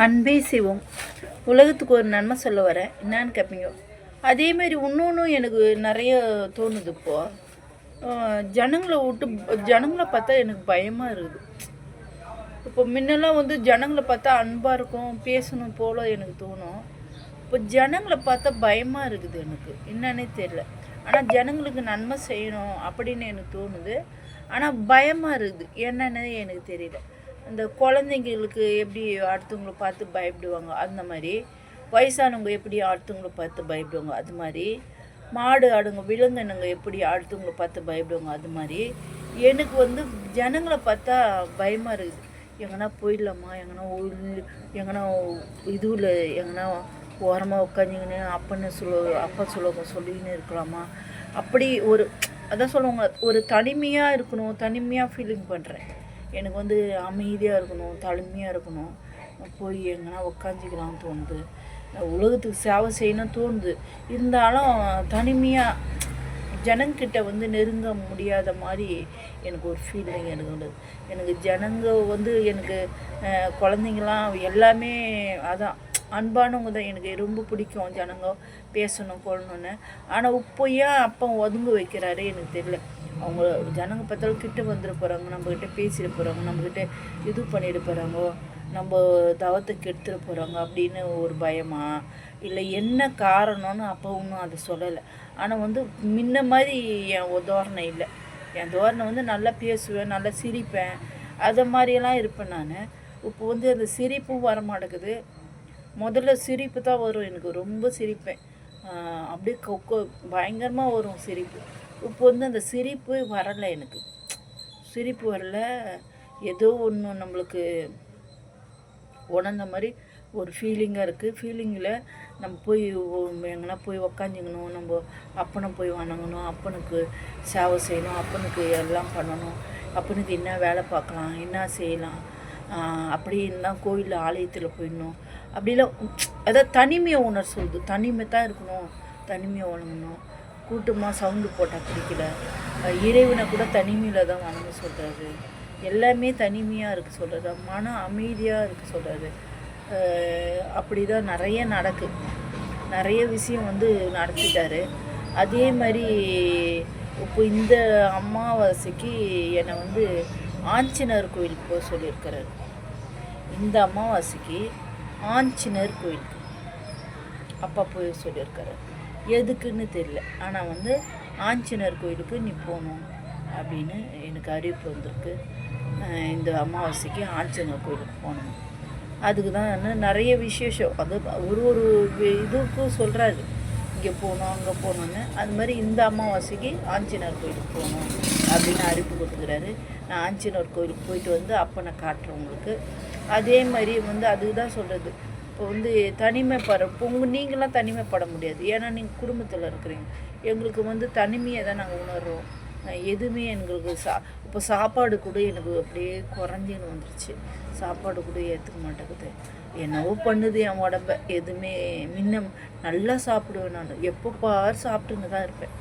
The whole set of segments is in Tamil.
அன்பே சிவம். உலகத்துக்கு ஒரு நன்மை சொல்ல வரேன், என்னான்னு கேட்பீங்க. அதேமாரி இன்னொன்றும் எனக்கு நிறைய தோணுது. இப்போது ஜனங்களை பார்த்தா எனக்கு பயமாக இருக்குது. இப்போ முன்னெல்லாம் ஜனங்களை பார்த்தா அன்பாக இருக்கும், பேசணும் போல் எனக்கு தோணும். இப்போ ஜனங்களை பார்த்தா பயமாக இருக்குது, எனக்கு என்னன்னே தெரியல. ஆனால் ஜனங்களுக்கு நன்மை செய்யணும் அப்படின்னு எனக்கு தோணுது, ஆனால் பயமாக இருக்குது, என்னன்னே எனக்கு தெரியல. இந்த குழந்தைங்களுக்கு எப்படி அடுத்தவங்களை பார்த்து பயப்படுவாங்க, அந்த மாதிரி வயசானவங்க எப்படி அடுத்தவங்களை பார்த்து பயப்படுவாங்க, அது மாதிரி மாடு ஆடுங்க விலங்கினங்க எப்படி அடுத்தவங்களை பார்த்து பயப்படுவாங்க, அது மாதிரி எனக்கு ஜனங்களை பார்த்தா பயமாக இருக்குது. எங்கன்னா போயிடலாமா, எங்கன்னா இதுவில் எங்கன்னா ஓரமாக உட்காந்துங்கன்னு அப்பா சொல்லின்னு இருக்கலாமா, அப்படி அதான் சொல்லுவாங்க, ஒரு தனிமையாக இருக்கணும், தனிமையாக ஃபீலிங் பண்ணுறேன். எனக்கு அமைதியாக இருக்கணும், தனிமையாக இருக்கணும், போய் எங்கன்னா உக்காஞ்சிக்கலாம்னு தோணுது. உலகத்துக்கு சேவை செய்யணும்னு தோணுது. இருந்தாலும் தனிமையாக ஜனங்கிட்ட நெருங்க முடியாத மாதிரி எனக்கு ஒரு ஃபீலிங் எனக்கு ஜனங்க எனக்கு குழந்தைங்களாம் எல்லாமே அதான் அன்பானவங்க தான். எனக்கு ரொம்ப பிடிக்கும் ஜனங்க பேசணும் கொள்ளணுன்னு. ஆனால் இப்போ ஏன் அப்போ ஒதுங்க வைக்கிறாரு எனக்கு தெரியல. அவங்க ஜனங்க பார்த்தாலும் கிட்ட வந்துட போகிறாங்க, நம்மக்கிட்ட பேசிட போகிறாங்க, நம்மக்கிட்ட இது பண்ணிட போகிறாங்க, நம்ம தவத்துக்கு எடுத்துட போகிறாங்க அப்படின்னு ஒரு பயமா, இல்லை என்ன காரணம்னு அப்போ ஒன்றும் அதை சொல்லலை. ஆனால் முன்ன மாதிரி என் தோரணை இல்லை. என் தோரணை நல்லா பேசுவேன், நல்லா சிரிப்பேன், அதை மாதிரியெல்லாம் இருப்பேன் நான். இப்போ அந்த சிரிப்பும் வர மாட்டேங்குது. முதல்ல சிரிப்பு தான் வரும், எனக்கு ரொம்ப சிரிப்பேன், அப்படியே பயங்கரமாக வரும் சிரிப்பு. இப்போ அந்த சிரிப்பு வரலை, எனக்கு சிரிப்பு வரல. ஏதோ ஒன்று நம்மளுக்கு உணர்ந்த மாதிரி ஒரு ஃபீலிங்காக இருக்குது. ஃபீலிங்கில் நம்ம போய் எங்கன்னா போய் உக்காந்துக்கணும், நம்ம அப்பனை போய் வணங்கணும், அப்பனுக்கு சேவை செய்யணும், அப்பனுக்கு எல்லாம் பண்ணணும், அப்பனுக்கு என்ன வேலை பார்க்கலாம், என்ன செய்யலாம், அப்படின்னா கோயிலில் ஆலயத்தில் போயிடணும், அப்படிலாம். அதாவது தனிமையை உணர சொல்லுது. தனிமை தான் இருக்கணும், தனிமையை வணங்கணும். கூட்டமாக சவுண்டு போட்டால் பிடிக்கல. இறைவனை கூட தனிமையில் தான் வணங்க சொல்கிறாரு. எல்லாமே தனிமையாக இருக்குது சொல்கிறாரு. மன அமைதியாக இருக்குது சொல்கிறாரு. அப்படி தான் நிறைய நடக்குது. நிறைய விஷயம் நடத்திட்டாரு. அதே மாதிரி இப்போ இந்த அமாவாசைக்கு என்னை ஆஞ்சநேயர் கோயிலுக்கு போக சொல்லியிருக்கிறாரு. இந்த அமாவாசைக்கு ஆஞ்சநேயர் கோயிலுக்கு அப்பா போய் சொல்லியிருக்காரு. எதுக்குன்னு தெரியல, ஆனால் ஆஞ்சநேயர் கோயிலுக்கு நீ போகணும் அப்படின்னு எனக்கு அறிவிப்பு வந்திருக்கு. இந்த அமாவாசைக்கு ஆஞ்சநேயர் கோயிலுக்கு போகணும். அதுக்கு தான் நிறைய விசேஷம். அது ஒரு இதுக்கும் சொல்கிறாரு, இங்கே போகணும் அங்கே போகணுன்னு. அது மாதிரி இந்த அமாவாசைக்கு ஆஞ்சநேயர் கோயிலுக்கு போகணும் அப்படின்னு அறிவிப்பு கொடுத்துக்கிறாரு. நான் ஆஞ்சநேயர் கோயிலுக்கு போயிட்டு அப்போ நான் காட்டுறேன் உங்களுக்கு. அதே மாதிரி அதுக்கு தான் சொல்கிறது. இப்போ தனிமைப்பட நீங்களாம் தனிமைப்பட முடியாது, ஏன்னா நீங்கள் குடும்பத்தில் இருக்கிறீங்க. எங்களுக்கு தனிமையை தான் நாங்கள் உணர்கிறோம். எதுவுமே எங்களுக்கு இப்போ சாப்பாடு கூட எனக்கு அப்படியே குறைஞ்சின்னு வந்துருச்சு. சாப்பாடு கூட ஏற்றுக்க மாட்டேங்குது. என்னவோ பண்ணுது என் உடம்ப. எதுவுமே முன்ன நல்லா சாப்பிடுவேன் நான், எப்போ பார் சாப்பிட்டுன்னு தான் இருப்பேன்.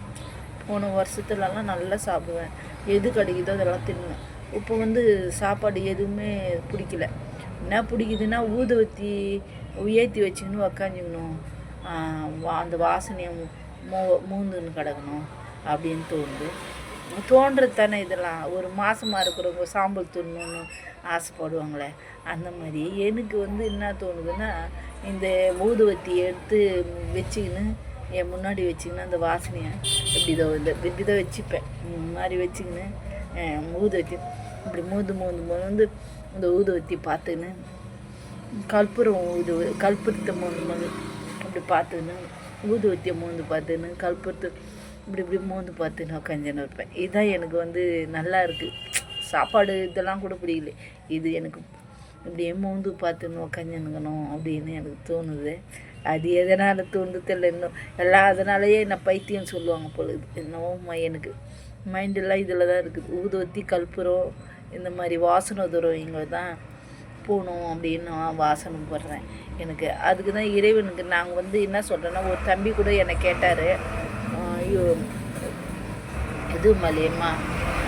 போன வருஷத்துலலாம் நல்லா சாப்பிடுவேன், எது கிடைக்குதோ அதெல்லாம் தின்னுவேன். இப்போ சாப்பாடு எதுவுமே பிடிக்கல. என்ன பிடிக்குதுன்னா ஊதுவத்தி ஏற்றி வச்சுக்கணும், உக்காஞ்சிக்கணும், அந்த வாசனையை மூந்துன்னு கிடக்கணும் அப்படின்னு தோன்றது தானே. இதெல்லாம் ஒரு மாதமாக இருக்கிறவங்க சாம்பல் தூண்டணுன்னு ஆசைப்படுவாங்களே, அந்த மாதிரி எனக்கு என்ன தோணுதுன்னா, இந்த ஊதுவத்தி எடுத்து வச்சுக்கின்னு என் முன்னாடி வச்சுக்கின்னு அந்த வாசனையை இப்படி தான் வச்சுப்பேன். மாதிரி வச்சுக்கின்னு ஊதுவத்தி இப்படி மூந்து இந்த ஊதுவத்தி பார்த்துக்கின்னு கற்பூரத்தை மோந்து அப்படி பார்த்துக்கின்னு ஊதுவத்தியை மோந்து பார்த்துக்கின்னு கற்பூரத்தை இப்படி மோந்து பார்த்துன்னு உட்காந்துன்னு இருப்பேன். இதுதான் எனக்கு நல்லா இருக்குது. சாப்பாடு இதெல்லாம் கூட பிடிக்கல, இது எனக்கு இப்படியே மோந்து பார்த்துன்னு உட்காந்துனுக்கணும் அப்படின்னு எனக்கு தோணுது. அது எதனால் தோணுது தெரியல. இன்னும் எல்லாம் அதனாலேயே என்ன பைத்தியம் சொல்லுவாங்க பொழுது. என்னவோ எனக்கு மைண்டெல்லாம் இதில் தான் இருக்குது. ஊதுவத்தி கற்பூரம் இந்த மாதிரி வாசனை தூரம் இங்கே தான் போகணும் அப்படின்னு நான் வாசனை போடுறேன். எனக்கு அதுக்கு தான் இறைவனுக்கு நாங்கள் என்ன சொல்கிறேன்னா, ஒரு தம்பி கூட என்னை கேட்டார், ஐயோ இது மலையம்மா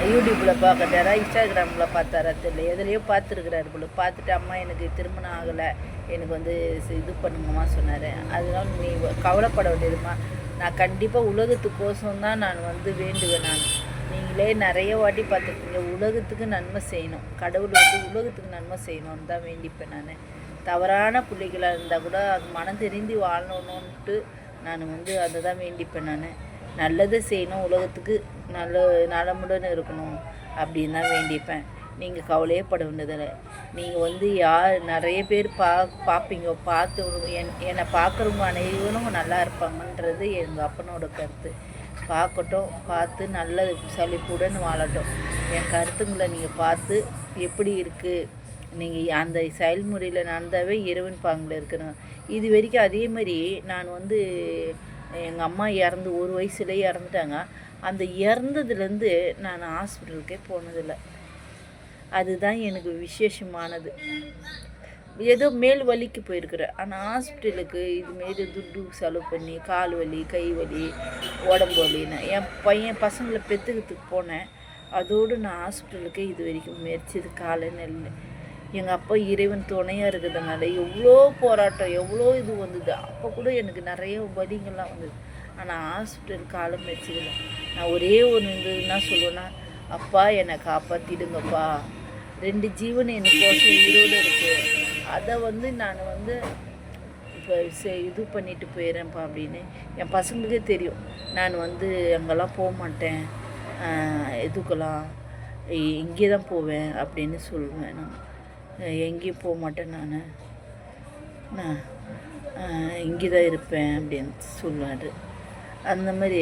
யூடியூப்பில் பார்க்கட்டாரா இன்ஸ்டாகிராமில் பார்த்தாரா தெரியல, எதுலேயோ பார்த்துருக்குறாரு போல. பார்த்துட்டு அம்மா எனக்கு திருமணம் ஆகலை, எனக்கு வந்து இது பண்ணுங்கம்மா சொன்னார். அதனால நீ கவலைப்பட வேண்டியதுமா, நான் கண்டிப்பாக உலகத்துக்கோசம் தான் நான் வந்து வேண்டுவேன். நான் நீங்களே நிறைய வாட்டி பார்த்துருக்கீங்க, உலகத்துக்கு நன்மை செய்யணும், கடவுள் வந்து உலகத்துக்கு நன்மை செய்யணும்னு தான் வேண்டிப்பேன். நான் தவறான பிள்ளைகளாக இருந்தால் கூட அது மனம் தெரிந்து வாழணுன்ட்டு நான் வந்து அதை தான் வேண்டிப்பேன். நான் நல்லதை செய்யணும், உலகத்துக்கு நலமுடன் இருக்கணும் அப்படின்னு தான் வேண்டிப்பேன். நீங்கள் கவலையே பட வேண்டியதில்லை. நீங்கள் வந்து நிறைய பேர் பார்ப்பீங்க, பார்த்து என்னை பார்க்குறவங்க அனைவரும் நல்லா இருப்பாங்கன்றது எங்கள் அப்பனோட கருத்து. பார்க்கட்டும், பார்த்து நல்ல சலிப்புடன் வாழட்டும். என் கருத்துங்களை நீங்கள் பார்த்து எப்படி இருக்குது, நீங்கள் அந்த செயல்முறையில் நடந்தாவே இறைவன் பாங்கில் இருக்கணும். இது வரைக்கும் அதே மாதிரி நான் வந்து எங்கள் அம்மா இறந்து 1 வயசுலேயே இறந்துட்டாங்க. அந்த இறந்ததுலேருந்து நான் ஹாஸ்பிட்டலுக்கே போனதில்லை. அதுதான் எனக்கு விசேஷமானது. ஏதோ மேல் வலிக்கு போயிருக்கிறேன், ஆனால் ஹாஸ்பிட்டலுக்கு இதுமாரி துட்டு செலவு பண்ணி கால் வலி, கை வலி, உடம்பு வலின்னு என் பசங்களை பெற்றுக்கிறதுக்கு போனேன். அதோடு நான் ஹாஸ்பிட்டலுக்கு இது வரைக்கும் முயற்சிது காலைன்னு இல்லை. எங்கள் அப்பா இறைவன் துணையாக இருக்கிறதுனால எவ்வளோ போராட்டம், எவ்வளோ இது வந்தது. அப்போ கூட எனக்கு நிறைய வலிங்கள்லாம் வந்தது, ஆனால் ஹாஸ்பிட்டல் காலம் வச்சுக்கல. நான் ஒரே ஒன்று என்ன சொல்லுவேன்னா, அப்பா என்னை காப்பாற்றிடுங்கப்பா, 2 ஜீவன் எனக்கோசம் உயிரோடு இருக்குது, அதை வந்து நான் வந்து இப்போ இது பண்ணிட்டு போயிடுறேன்ப்பா அப்படின்னு. என் பசங்களுக்கே தெரியும், நான் வந்து அங்கெல்லாம் போக மாட்டேன், எதுக்கெல்லாம் இங்கே தான் போவேன் அப்படின்னு சொல்லுவேன். நான் எங்கேயும் போக மாட்டேன், நான் இங்கே தான் இருப்பேன் அப்படின்னு சொல்லுவார். அந்த மாதிரி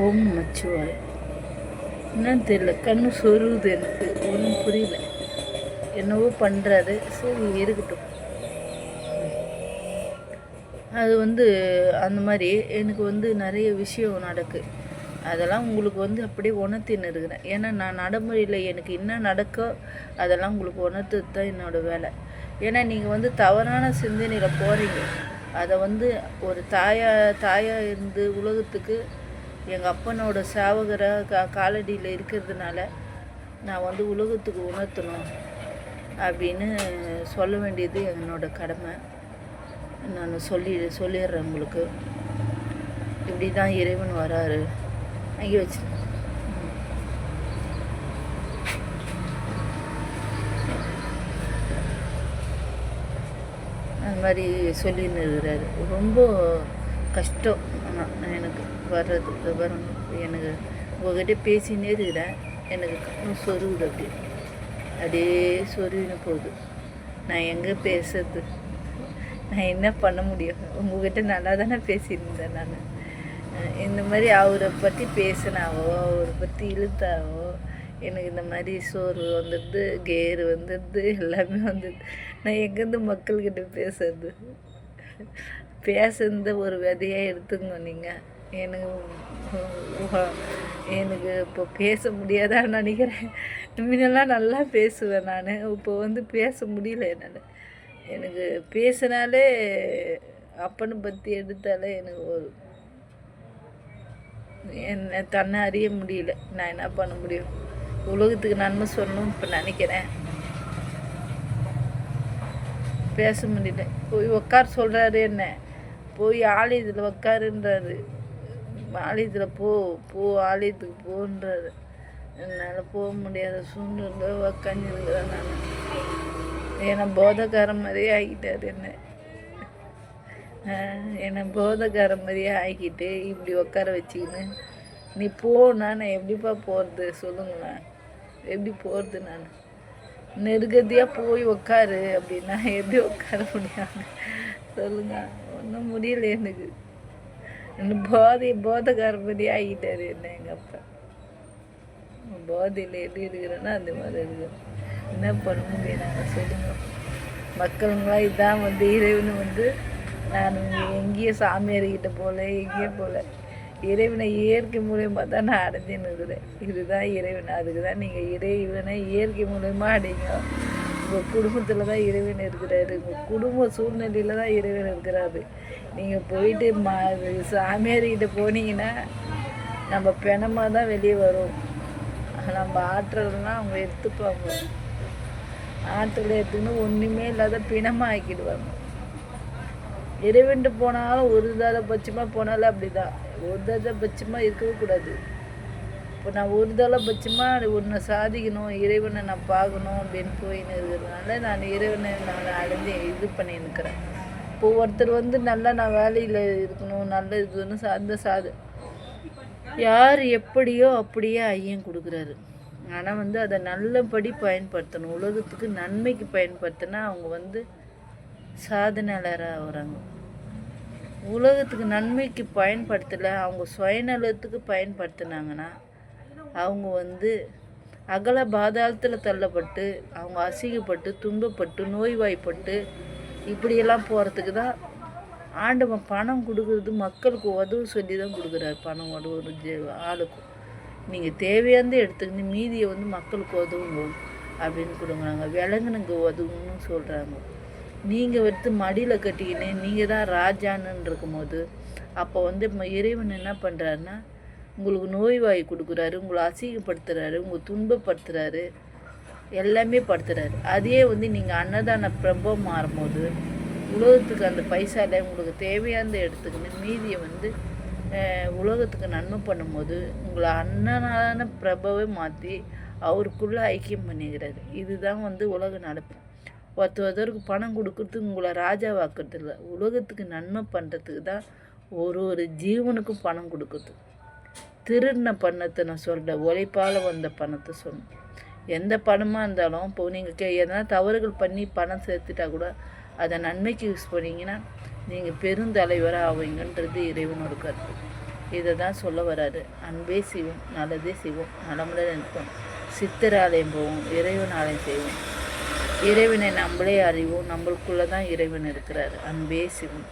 ஓம் நமச்சிவாய். என்னன்னு தெரியல, கண்ணு சொருகுது, எனக்கு ஒன்றும் புரியல. என்னவோ பண்ணுறாரு, சரி இருக்கட்டும். அது வந்து அந்த மாதிரி எனக்கு வந்து நிறைய விஷயம் நடக்குது. அதெல்லாம் உங்களுக்கு வந்து அப்படியே உணர்த்தின்னு இருக்கிறேன். ஏன்னா நான் நடைமுறையில் எனக்கு என்ன நடக்கோ அதெல்லாம் உங்களுக்கு உணர்த்துறது தான் என்னோடய வேலை. ஏன்னா நீங்கள் வந்து தவறான சிந்தனையில் போகிறீங்க. அதை வந்து ஒரு தாயாக இருந்து உலகத்துக்கு எங்கள் அப்பனோட சேவகராக காலடியில் இருக்கிறதுனால நான் வந்து உலகத்துக்கு உணர்த்தணும் அப்படின்னு சொல்ல வேண்டியது என்னோடய கடமை. நான் சொல்லிடுறேன் உங்களுக்கு. இப்படி தான் இறைவன் வராரு. அங்கே வச்சு அந்த மாதிரி சொல்லின்னு இருக்கிறாரு. ரொம்ப கஷ்டம் எனக்கு வர்றது வரணும். எனக்கு உங்ககிட்ட பேசினே இருக்கிறேன், எனக்கு கண்ணும் சொருகுது, அப்படியே சொருவின்னு போகுது. நான் எங்கே பேசுறது, நான் என்ன பண்ண முடியும்? உங்ககிட்ட நல்லா தானே பேசியிருந்தேன். இந்த மாதிரி அவரை பற்றி பேசினாவோ அவரை பற்றி இழுத்தாவோ எனக்கு இந்த மாதிரி சோறு வந்துடுது, கேரு வந்துடுது, எல்லாமே வந்துடுது. நான் எங்கேருந்து மக்கள்கிட்ட பேசுறது? பேசுறது ஒரு விதையாக எடுத்துங்க நீங்கள். எனக்கு இப்போ பேச முடியாதான்னு நினைக்கிறேன். முன்னெல்லாம் நல்லா பேசுவேன் நான், இப்போ பேச முடியல என்னால். எனக்கு பேசினாலே அப்பனை பற்றி எடுத்தாலே எனக்கு என்னை தன்னை அறிய முடியல. நான் என்ன பண்ண முடியும்? உலகத்துக்கு நன்மை சொல்லணும்னு இப்போ நினைக்கிறேன், பேச முடியல. போய் உக்கார் சொல்கிறாரு, என்ன போய் ஆலயத்தில் உக்காருன்றாரு, ஆலயத்தில் போ ஆலயத்துக்கு போன்றாரு. என்னால் போக முடியாத சூழ்நிலை உக்காந்துருக்கிறேன் நான். என்னை போதைக்கார மாதிரியே ஆகிட்டார் என்னை போதைக்கார மாதிரியே ஆக்கிட்டு இப்படி உட்கார வச்சுக்கின்னு நீ போனா நான் எப்படிப்பா போகிறது சொல்லுங்களேன்? எப்படி போகிறது? நான் நெருக்கதியாக போய் உக்காரு அப்படின்னா எப்படி உட்கார முடியாது சொல்லுங்க? ஒன்றும் முடியல எனக்கு. போதைக்கார மாதிரி ஆகிட்டார் எங்கள் அப்பா. போதையில் எப்படி இருக்கிறேன்னா அந்த மாதிரி இருக்கிறேன். என்ன பண்ண முடியும் நாங்கள் சொல்லுங்க? மக்களுங்களாம் இதான் இறைவன் நான் எங்கேயும் சாமியார்கிட்ட போகல, எங்கேயும் போகல. இறைவனை இயற்கை மூலயமா தான் நான் அடைஞ்சின்னு இருக்கிறேன். இதுதான் இறைவன். அதுக்கு தான் நீங்கள் இறைவனை இயற்கை மூலயமா அடைங்க. உங்கள் குடும்பத்தில் தான் இறைவன் இருக்கிறாரு, உங்கள் குடும்ப சூழ்நிலையில் தான் இறைவன் இருக்கிறாரு. நீங்கள் போயிட்டு சாமியார்கிட்ட போனீங்கன்னா நம்ம பிணமாக தான் வெளியே வரும். நம்ம ஆற்றல்னால் அவங்க எடுத்துப்பாங்க. ஆற்றலை எடுத்துக்கின்னு ஒன்றுமே இல்லாத பிணமாக ஆக்கிடுவாங்க. இறைவன்ட்டு போனாலும் ஒரு தடவை பட்சமாக போனாலும் அப்படி தான். ஒரு தடவை பட்சமாக இருக்கவே கூடாது. இப்போ நான் ஒரு தடவை பட்சமாக ஒன்றை சாதிக்கணும், இறைவனை நான் பார்க்கணும் அப்படின்னு போயின்னு இருக்கிறதுனால நான் இறைவனை நான் அடைஞ்சு இது பண்ணின்னுக்கிறேன். இப்போ ஒருத்தர் நல்லா நான் வேலையில் இருக்கணும், நல்ல இதுன்னு அந்த யார் எப்படியோ அப்படியே ஐயன் கொடுக்குறாரு. ஆனால் அதை நல்லபடி பயன்படுத்தணும். உலகத்துக்கு நன்மைக்கு பயன்படுத்தினா அவங்க சாதனையாளராக ஆகிறாங்க. உலகத்துக்கு நன்மைக்கு பயன்படுத்தலை, அவங்க சுயநலத்துக்கு பயன்படுத்தினாங்கன்னா அவங்க அகல பாதாளத்தில் தள்ளப்பட்டு அவங்க அசிங்கப்பட்டு துன்பப்பட்டு நோய்வாய்ப்பட்டு இப்படியெல்லாம் போகிறதுக்கு தான் ஆண்டவன் பணம் கொடுக்குறது. மக்களுக்கு உதவு சொல்லி தான் கொடுக்குறாரு பணம். ஒரு ஆளுக்கும் நீங்கள் தேவையானது எடுத்துக்கின்னு மீதியை மக்களுக்கு உதவுங்க அப்படின்னு கொடுக்குறாங்க. விலங்குனுங்க உதவுன்னு சொல்கிறாங்க. நீங்கள் மடியில் கட்டிக்கின்னு நீங்கள் தான் ராஜான்னு இருக்கும்போது அப்போ இறைவன் என்ன பண்ணுறாருன்னா உங்களுக்கு நோய்வாய் கொடுக்குறாரு, உங்களை அசிங்கப்படுத்துகிறாரு, உங்களை துன்பப்படுத்துகிறாரு, எல்லாமே படுத்துகிறாரு. அதே நீங்கள் அன்னதான பிரபம் மாறும்போது உலகத்துக்கு அந்த பைசாவில் உங்களுக்கு தேவையானதை எடுத்துக்கின்னு மீதியை உலகத்துக்கு நன்மை பண்ணும்போது உங்களை அன்னதான பிரபவை மாற்றி அவருக்குள்ளே ஐக்கியம் பண்ணிக்கிறாரு. இதுதான் உலக நடப்பு. ஒருத்தருக்கு பணம் கொடுக்கறதுக்கு உங்களை ராஜாவாக்குறது இல்லை, உலகத்துக்கு நன்மை பண்ணுறதுக்கு தான் ஒரு ஜீவனுக்கும் பணம் கொடுக்குறது. திருடின பணத்தை நான் சொல்கிறேன், உழைப்பால் வந்த பணத்தை சொன்னேன். எந்த பணமாக இருந்தாலும் இப்போ நீங்கள் எதனா தவறுகள் பண்ணி பணம் சேர்த்துட்டா கூட அதை நன்மைக்கு யூஸ் பண்ணிங்கன்னா நீங்கள் பெருந்தலைவராக ஆவீங்கன்றது இறைவனோட கருத்து. இதை தான் சொல்ல வராரு. அன்பே செய்வோம், நல்லதே செய்வோம், நலமுடன் இருப்போம், சித்தர் ஆலயம் போவோம், இறைவன் ஆலயம் செய்வோம், இறைவனை நம்மளே அறிவோம், நம்மளுக்குள்ளே தான் இறைவன் இருக்கிறார். அன்பே சிவம்.